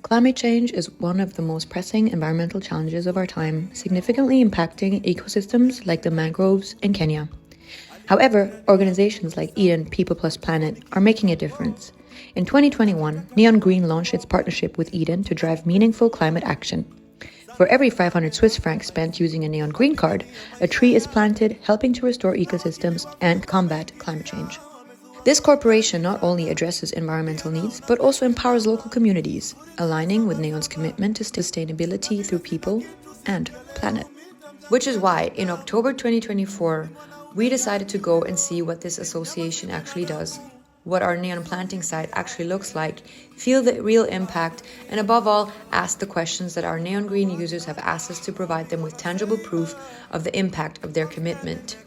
Climate change is one of the most pressing environmental challenges of our time, significantly impacting ecosystems like the mangroves in Kenya. However, organizations like Eden People Planet are making a difference. In 2021, Neon Green launched its partnership with Eden to drive meaningful climate action. For every 500 Swiss francs spent using a Neon Green card, a tree is planted, helping to restore ecosystems and combat climate change. This corporation not only addresses environmental needs, but also empowers local communities, aligning with Neon's commitment to sustainability through people and planet. Which is why, in October 2024, we decided to go and see what this association actually does, what our Neon planting site actually looks like, feel the real impact, and above all, ask the questions that our Neon Green users have asked us to provide them with tangible proof of the impact of their commitment.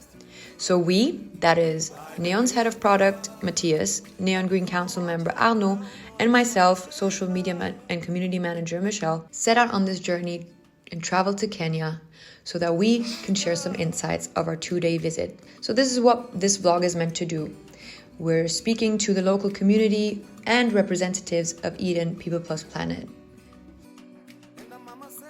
So we, that is Neon's head of product, Mathias, Neon Green Council member Arnaud, and myself, social media and community manager Michèle, set out on this journey and traveled to Kenya so that we can share some insights of our 2-day visit. So this is what this vlog is meant to do. We're speaking to the local community and representatives of Eden People Planet.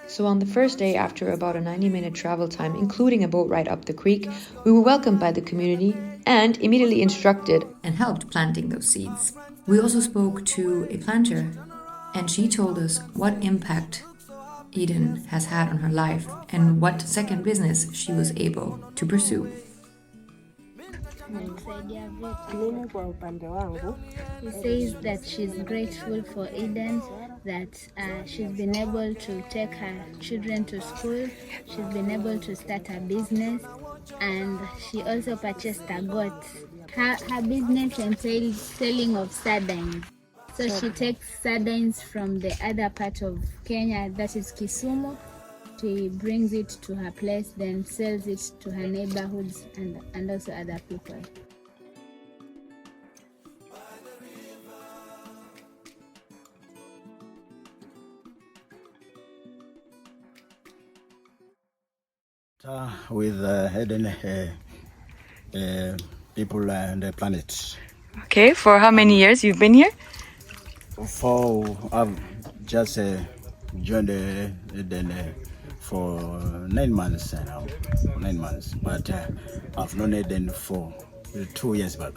So on the first day, after about a 90-minute travel time, including a boat ride up the creek, we were welcomed by the community and immediately instructed and helped planting those seeds. We also spoke to a planter, and she told us what impact Eden has had on her life and what second business she was able to pursue. She says that she's grateful for Eden, that she's been able to take her children to school, she's been able to start a business, and she also purchased a goat. Her business entails selling of sardines. So she takes sardines from the other part of Kenya, that is Kisumu. She brings it to her place, then sells it to her neighborhoods and also other people. With Eden People and the Planet. Okay, for how many years you've been here? I've just joined Eden for 9 months now. 9 months, but I've known Eden for 2 years back.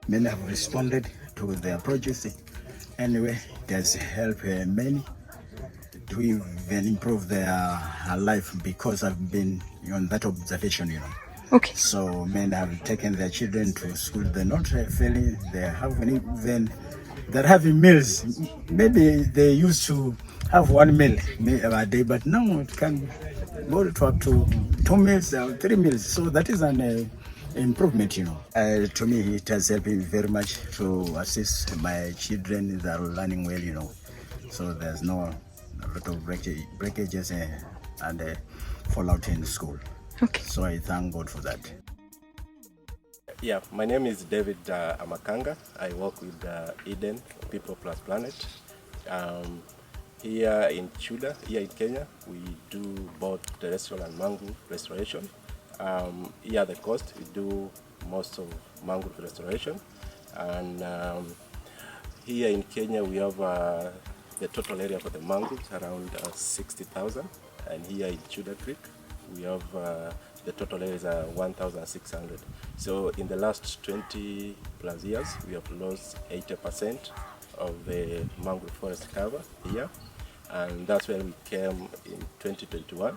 Many have responded to their projects. Anyway, it has helped many to even improve their life because I've been on that observation, Okay. So men have taken their children to school. They're not failing. They're having meals. Maybe they used to have 1 meal a day, but now it can go to up to 2 meals or 3 meals. So that is an improvement, To me, it has helped me very much to assist my children that are learning well, So there's a lot of breakages and fallout in school. Okay. So I thank God for that. Yeah, my name is David Amakanga. I work with Eden People Planet. Here in Tudor, here in Kenya, we do both terrestrial and mangrove restoration. Here at the coast, we do most of mangrove restoration. And here in Kenya, we have the total area for the mangroves around 60,000. And here in Tudor Creek, we have the total area is 1,600. So in the last 20 plus years, we have lost 80% of the mangrove forest cover here. And that's when we came in 2021,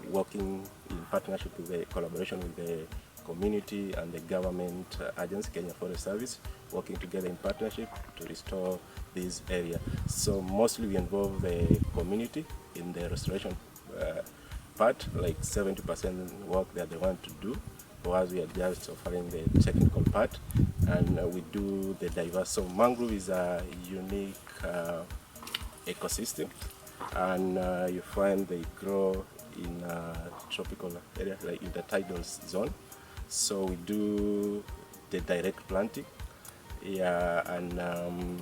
working in partnership with the collaboration with the community and the government agency, Kenya Forest Service, working together in partnership to restore this area. So mostly we involve the community in the restoration part, like 70% work they are the one to do. For us, we are just offering the technical part, and we do the diverse. So mangrove is a unique ecosystem, and you find they grow in tropical area, like in the tidal zone. So we do the direct planting, and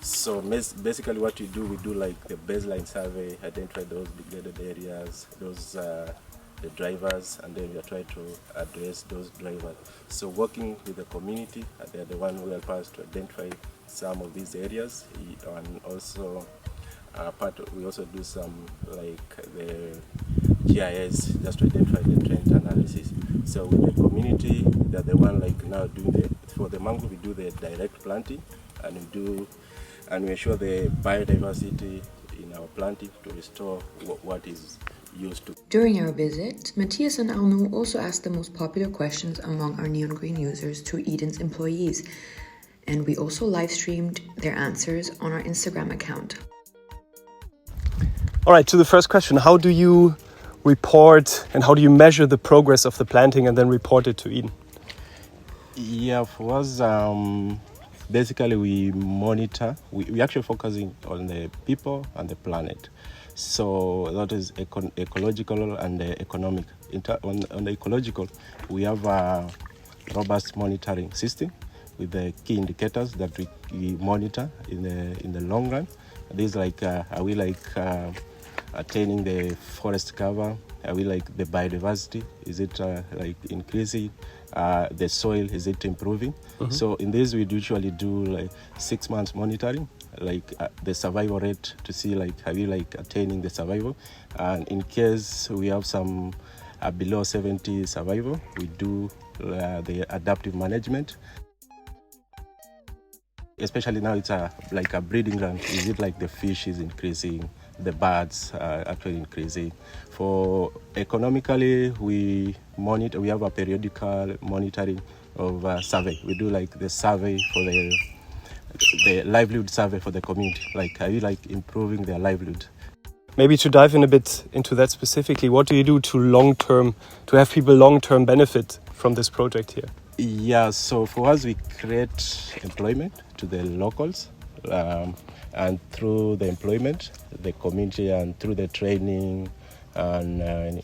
so basically what we do like the baseline survey, identify those degraded areas, those the drivers, and then we are trying to address those drivers. So working with the community, they're the one who help us to identify some of these areas, and also we also do some like the GIS just to identify the trend analysis. So with the community, they're the one like now doing for the mangrove we do the direct planting, and we ensure the biodiversity in our planting to restore what is used to. During our visit, Mathias and Arnaud also asked the most popular questions among our Neon Green users to Eden's employees, and we also live streamed their answers on our Instagram account. All right, to the first question, how do you report and how do you measure the progress of the planting and then report it to Eden? Yeah, for us, basically we monitor, we actually focusing on the people and the planet. So that is ecological and economic. On the ecological, we have a robust monitoring system with the key indicators that we monitor in the long run. These like, are we like attaining the forest cover? Are we like the biodiversity? Is it like increasing? The soil, is it improving? Mm-hmm. So in this we usually do like 6 months monitoring, like the survival rate to see like are we like attaining the survival, and in case we have some below 70 survival, we do the adaptive management. Especially now it's like a breeding ground. Is it like the fish is increasing, the birds are actually increasing? For economically, we have a periodical monitoring of survey. We do like the survey for the livelihood survey for the community. Like, are you like improving their livelihood? Maybe to dive in a bit into that specifically, what do you do to have people long-term benefit from this project here? Yeah, so for us, we create employment to the locals, and through the employment, the community, and through the training and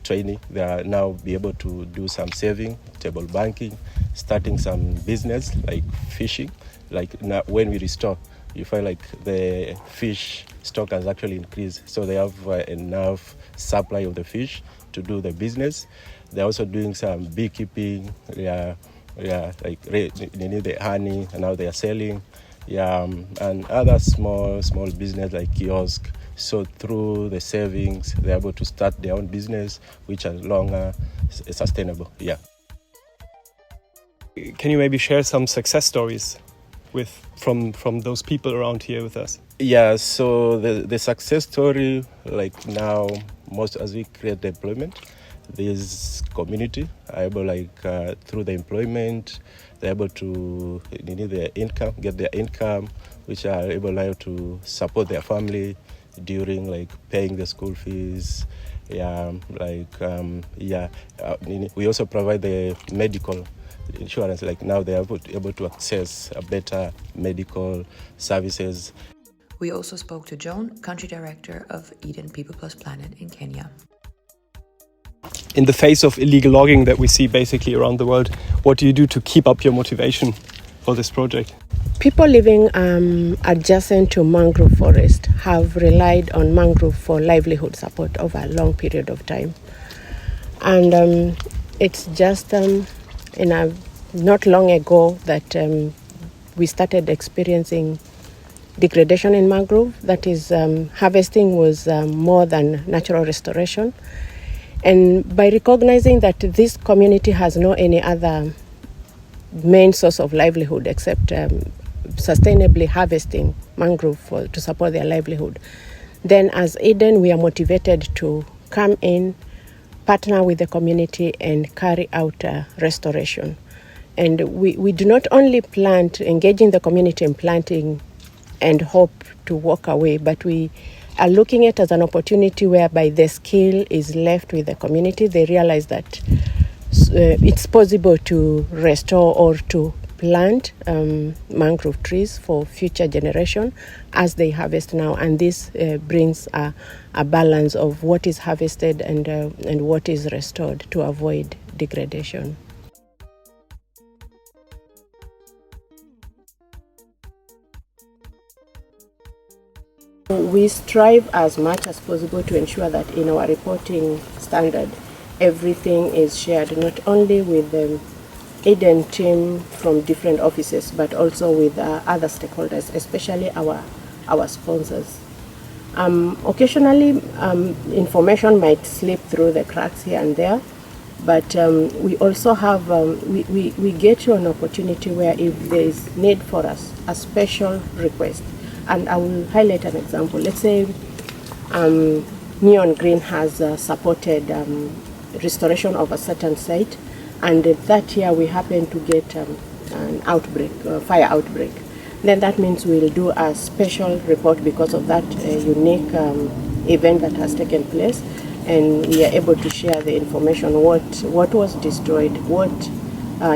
training, they are now be able to do some saving, table banking, starting some business like fishing. Like now, when we restore, you find like the fish stock has actually increased, so they have enough supply of the fish to do the business. They're also doing some beekeeping, like they need the honey, and now they are selling, and other small business like kiosk. So through the savings, they're able to start their own business, which are longer sustainable. Yeah. Can you maybe share some success stories from those people around here with us? Yeah. So the success story, like now, most as we create the employment, this community are able through the employment, they're able to get their income, which are able now to support their family during like paying the school fees. We also provide the medical insurance. Like now they are able to access a better medical services. We also spoke to Joan, country director of Eden People Planet in Kenya. In the face of illegal logging that we see basically around the world, what do you do to keep up your motivation for this project? People living adjacent to mangrove forest have relied on mangrove for livelihood support over a long period of time. And it's just not long ago that we started experiencing degradation in mangrove. That is, harvesting was more than natural restoration. And by recognizing that this community has no any other main source of livelihood except sustainably harvesting mangrove to support their livelihood, then as Eden, we are motivated to come in, partner with the community and carry out restoration. And we do not only engaging the community in planting and hope to walk away, but we are looking at it as an opportunity whereby the skill is left with the community. They realize that it's possible to restore or to plant mangrove trees for future generation as they harvest now, and this brings a balance of what is harvested and what is restored to avoid degradation. We strive as much as possible to ensure that in our reporting standard everything is shared, not only with the Eden team from different offices, but also with other stakeholders, especially our sponsors. Occasionally, information might slip through the cracks here and there, but we also have, we get to an opportunity where if there is need for us, a special request, and I will highlight an example. Let's say Neon Green has supported restoration of a certain site, and that year we happen to get an outbreak, fire outbreak. Then that means we'll do a special report because of that unique event that has taken place, and we are able to share the information, what was destroyed, what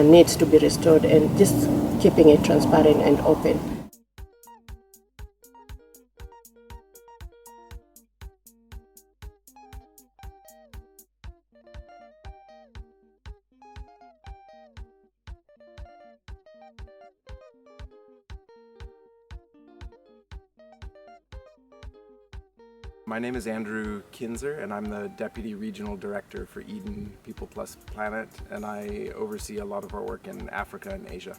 needs to be restored, and just keeping it transparent and open. My name is Andrew Kinzer, and I'm the Deputy Regional Director for Eden People Planet, and I oversee a lot of our work in Africa and Asia.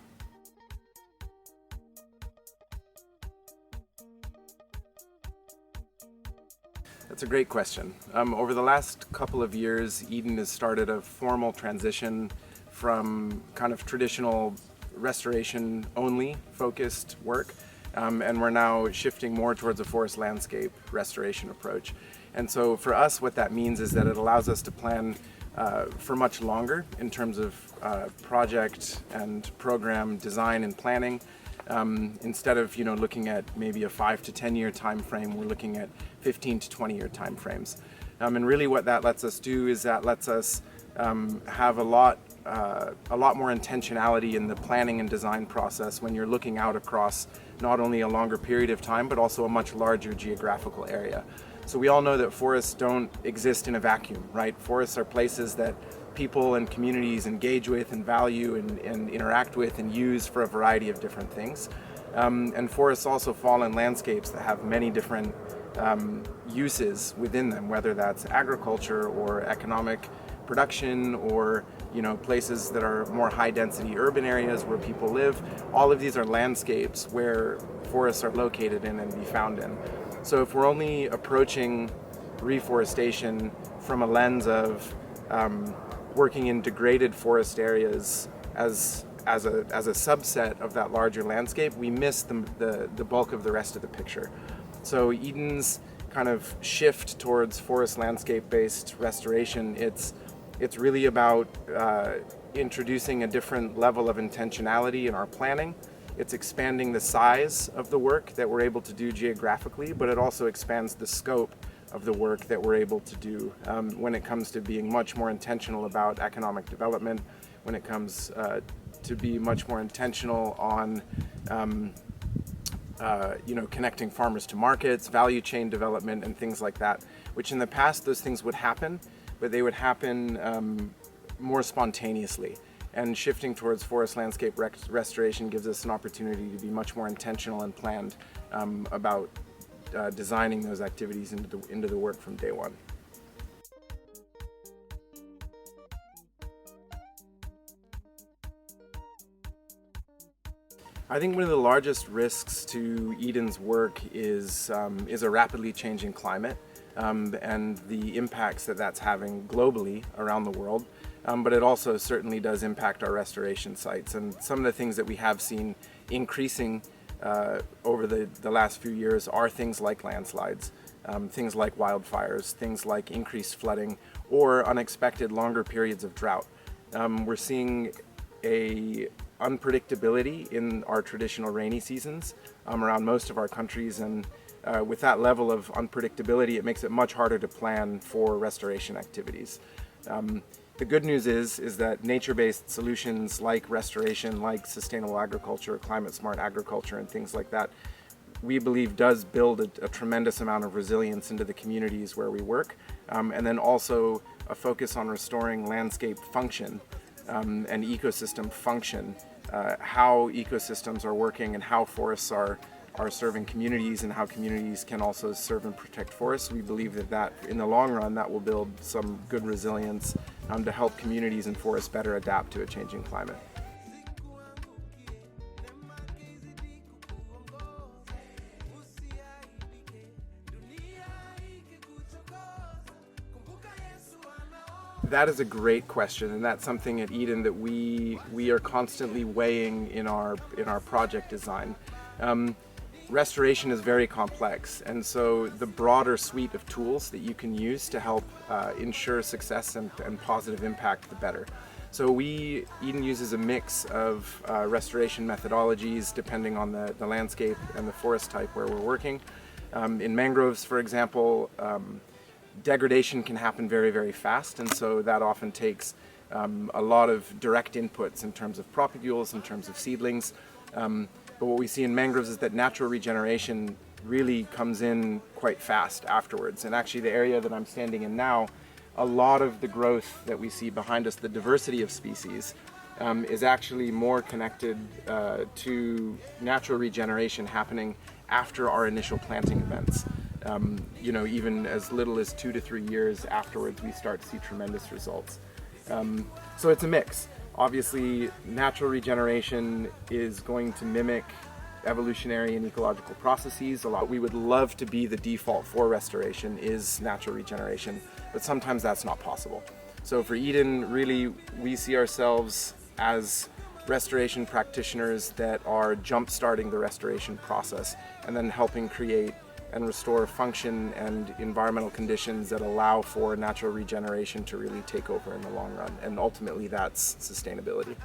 That's a great question. Over the last couple of years, Eden has started a formal transition from kind of traditional restoration-only focused work, and we're now shifting more towards a forest landscape restoration approach. And so for us, what that means is that it allows us to plan for much longer in terms of project and program design and planning. Instead of looking at maybe a 5 to 10 year time frame, we're looking at 15 to 20 year time frames. And really what that lets us do is that lets us have a lot more intentionality in the planning and design process when you're looking out across not only a longer period of time, but also a much larger geographical area. So we all know that forests don't exist in a vacuum, right? Forests are places that people and communities engage with and value and interact with and use for a variety of different things. And forests also fall in landscapes that have many different uses within them, whether that's agriculture or economic production or places that are more high density urban areas where people live. All of these are landscapes where forests are located in and be found in. So if we're only approaching reforestation from a lens of working in degraded forest areas as a subset of that larger landscape, we miss the bulk of the rest of the picture. So Eden's kind of shift towards forest landscape-based restoration, it's really about introducing a different level of intentionality in our planning. It's expanding the size of the work that we're able to do geographically, but it also expands the scope of the work that we're able to do when it comes to being much more intentional about economic development, when it comes to be much more intentional on connecting farmers to markets, value chain development, and things like that, which in the past those things would happen, but they would happen more spontaneously. And shifting towards forest landscape restoration gives us an opportunity to be much more intentional and planned about designing those activities into the work from day one. I think one of the largest risks to Eden's work is a rapidly changing climate and the impacts that that's having globally around the world. But it also certainly does impact our restoration sites. And some of the things that we have seen increasing over the last few years are things like landslides, things like wildfires, things like increased flooding, or unexpected longer periods of drought. We're seeing a unpredictability in our traditional rainy seasons around most of our countries, and with that level of unpredictability, it makes it much harder to plan for restoration activities. The good news is that nature-based solutions like restoration, like sustainable agriculture, climate-smart agriculture, and things like that, we believe does build a tremendous amount of resilience into the communities where we work, and then also a focus on restoring landscape function and ecosystem function, how ecosystems are working and how forests are are serving communities and how communities can also serve and protect forests. We believe that in the long run, that will build some good resilience to help communities and forests better adapt to a changing climate. That is a great question, and that's something at Eden that we are constantly weighing in our project design. Restoration is very complex, and so the broader suite of tools that you can use to help ensure success and positive impact, the better. So Eden uses a mix of restoration methodologies depending on the landscape and the forest type where we're working. In mangroves, for example, degradation can happen very, very fast, and so that often takes a lot of direct inputs in terms of propagules, in terms of seedlings. But what we see in mangroves is that natural regeneration really comes in quite fast afterwards. And actually the area that I'm standing in now, a lot of the growth that we see behind us, the diversity of species, is actually more connected to natural regeneration happening after our initial planting events. You know, even as little as 2 to 3 years afterwards, we start to see tremendous results. So it's a mix. Obviously, natural regeneration is going to mimic evolutionary and ecological processes a lot. We would love to be the default for restoration is natural regeneration, but sometimes that's not possible. So for Eden, really, we see ourselves as restoration practitioners that are jump-starting the restoration process and then helping create and restore function and environmental conditions that allow for natural regeneration to really take over in the long run. And ultimately, that's sustainability.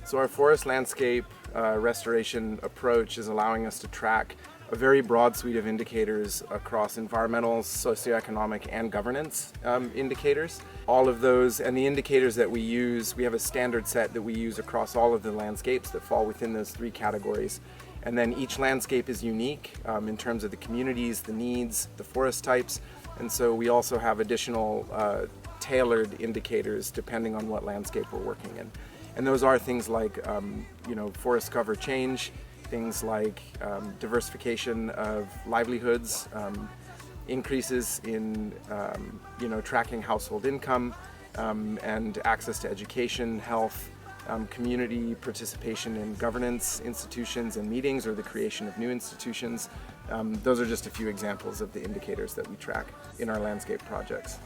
So our forest landscape restoration approach is allowing us to track a very broad suite of indicators across environmental, socioeconomic, and governance indicators. All of those, and the indicators that we use, we have a standard set that we use across all of the landscapes that fall within those 3 categories. And then each landscape is unique in terms of the communities, the needs, the forest types. And so we also have additional tailored indicators depending on what landscape we're working in. And those are things like, you know, forest cover change, things like diversification of livelihoods, increases in you know, tracking household income and access to education, health, community participation in governance institutions and meetings or the creation of new institutions. Those are just a few examples of the indicators that we track in our landscape projects.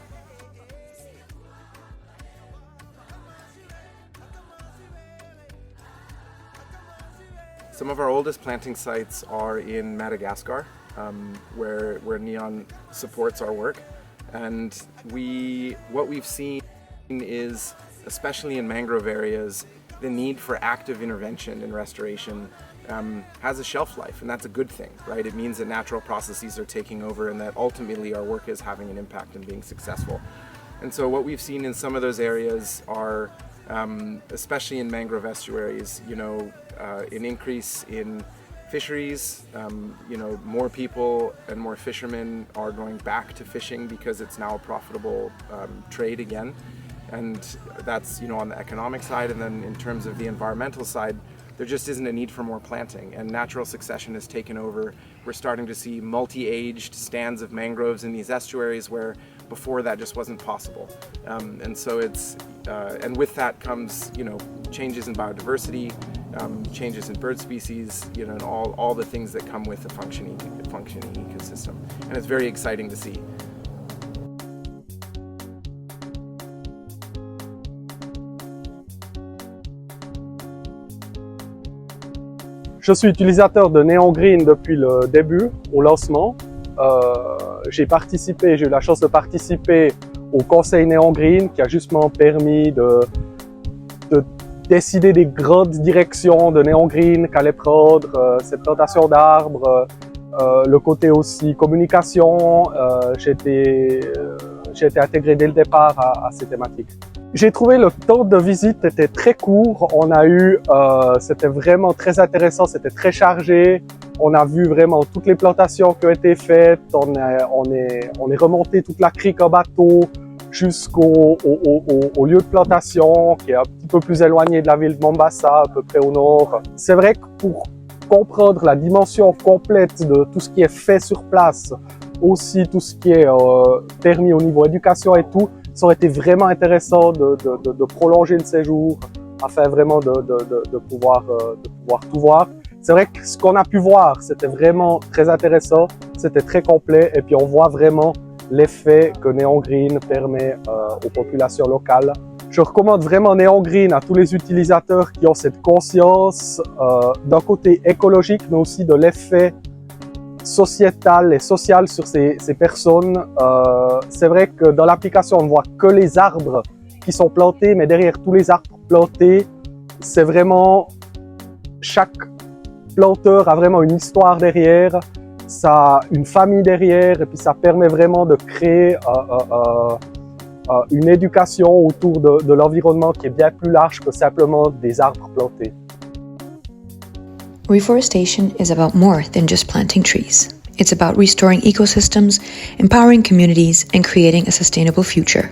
Some of our oldest planting sites are in Madagascar, where NEON supports our work. And what we've seen is, especially in mangrove areas, the need for active intervention and restoration has a shelf life, and that's a good thing, right? It means that natural processes are taking over and that ultimately our work is having an impact and being successful. And so what we've seen in some of those areas are, especially in mangrove estuaries, you know, an increase in fisheries. You know, more people and more fishermen are going back to fishing because it's now a profitable trade again. And that's, you know, on the economic side. And then in terms of the environmental side, there just isn't a need for more planting, and natural succession has taken over. We're starting to see multi-aged stands of mangroves in these estuaries where before that just wasn't possible. And so it's, and with that comes, you know, changes in biodiversity, changes in bird species, you know, and all the things that come with a functioning ecosystem. And it's very exciting to see. Je suis utilisateur de Neon Green depuis le début, au lancement. J'ai eu la chance de participer au conseil Neon Green qui a justement permis de décider des grandes directions de Neon Green qu'allait prendre cette plantation d'arbres, le côté aussi communication. J'ai été intégré dès le départ à ces thématiques. J'ai trouvé le temps de visite était très court. C'était vraiment très intéressant, c'était très chargé. On a vu vraiment toutes les plantations qui ont été faites. On est remonté toute la crique en bateau jusqu'au lieu de plantation qui est un petit peu plus éloigné de la ville de Mombasa, à peu près au nord. C'est vrai que pour comprendre la dimension complète de tout ce qui est fait sur place, aussi tout ce qui est permis au niveau éducation et tout, ça aurait été vraiment intéressant de prolonger le séjour afin vraiment de pouvoir tout voir. C'est vrai que ce qu'on a pu voir, c'était vraiment très intéressant, c'était très complet et puis on voit vraiment l'effet que Neon Green permet aux populations locales. Je recommande vraiment Neon Green à tous les utilisateurs qui ont cette conscience d'un côté écologique, mais aussi de l'effet sociétal et social sur ces personnes. C'est vrai que dans l'application, on ne voit que les arbres qui sont plantés, mais derrière tous les arbres plantés, c'est vraiment chaque planteur a vraiment une histoire derrière, ça a une famille derrière, et puis ça permet vraiment de créer une éducation autour de l'environnement qui est bien plus large que simplement des arbres plantés. Reforestation is about more than just planting trees. It's about restoring ecosystems, empowering communities, and creating a sustainable future.